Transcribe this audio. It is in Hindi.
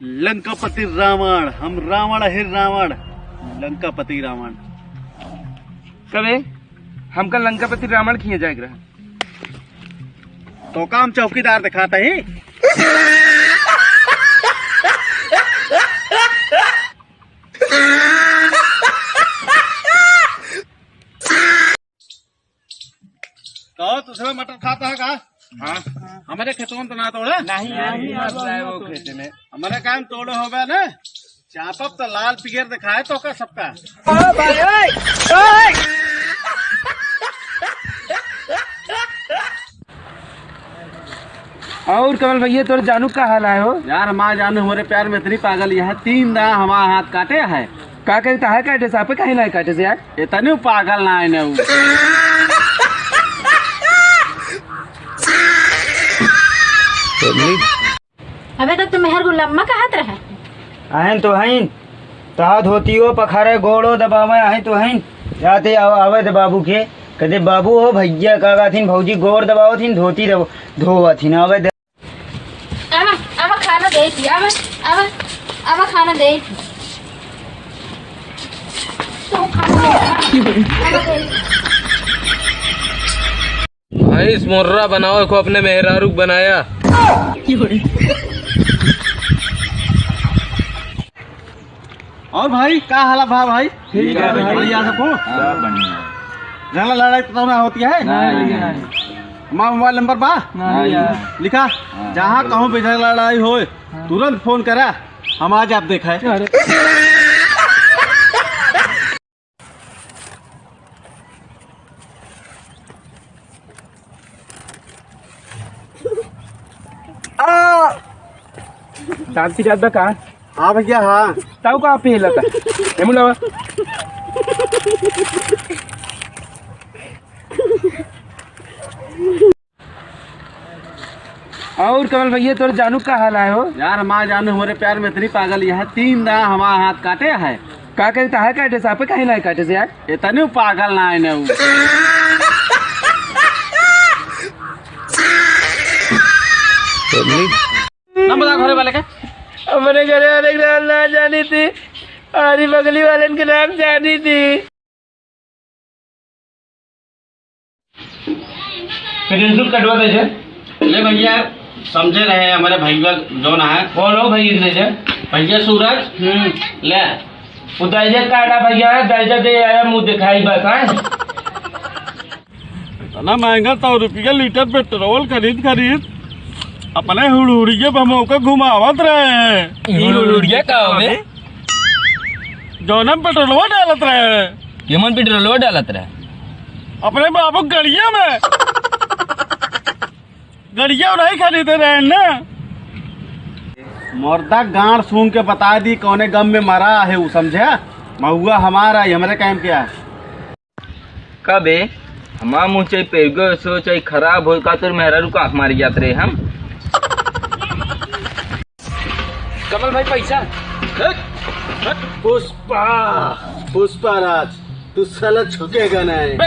लंकापति रावण, हम रावण है रावण, लंकापति रावण। कबे हमका लंकापति रावण खिए जाएग रहा तो काम चौकीदार दिखाता ही। तो दूसरा मटर खाता है का? हाँ, हमारे खेतों में तो ना तोड़े नहीं वो खेते में हमारे काम तोड़े हो गए ना। चापब तो लाल पिगर दिखाए तो का सबका। और कमल भैया तोर जानू का हाल है हो यार माँ जानू हमारे प्यार में इतनी पागल यह 3 दाना हमारा हाथ काटे है। का कहता है काटे सापे कहीं ना काटे से यार इतने पागल ना है न। अबे तक तो मेहर गुलाम्मा कहत रहे आहन तो हईन तहा धोतियो पखारे गोड़ो दबावे आहन तो हईन जाते आवे दे बाबू के कदे बाबू हो भैया कागा थिन भौजी गोड़ दबाओ थिन धोती धोवा थिन आवे दे आवा खाना दे थी आवा खाना दे तो खाना दे भाई इस मोर्रा बनाओ को अपने मेहरारूक बनाया। और भाई क्या हाल है भाई? ठीक है भाई। आ सको झगड़ा लड़ाई तो ना होती है। हमारा मोबाइल नंबर बा लिखा, जहाँ कहूँ भी झगड़ा लड़ाई हो तुरंत फोन करा, हम आज आप देखा है। शांति जात बा का हाँ भैया हाँ। ताऊ का पे लता एमुलावा और कमल भैया तोर जानू का हाल है हो यार माँ जानू हमारे प्यार में इतनी पागल यह 3 दाना हमारा हाथ काटे है। का कहता है काटे सापे कहीं ना काटे से यार इतने पागल ना है न। नाम बता घरे वाले का। हमारे घरे वाले के नाम ना जानी थी, हमारी बगली वाले के नाम जानी थी। कटवा दे ले भैया समझे रहे हमारे भैया जो ना है। कौन हो भैया से भैया सूरज ले वो दर्जत काटा भैया दर्जत दे आया मुँह दिखाई बस है। इतना महंगा 100 रुपया लीटर पेट्रोल खरीद अपने हुड़ुड़िए बमों को घुमावत रहे हैं। हुड़ुड़िया का होवे जौनम पेट्रोलवा डालत रहे, केमन पेट्रोल डालत रहे अपने बाबू गड़िया में गड़िया नहीं खरीदे रहे ना। मुर्दा गांड सूंघ के बता दी कौने गम में मरा है वो, समझा? महुआ हमारा हमारे काम क्या है। कबे हमारा मुँह चाहे पेरगो सो चाहे खराब हो का तो मेहरा रुका मारी जाते रहे हम। कमल भाई पैसा पुष्पा राज तू साला झुकेगा नहीं।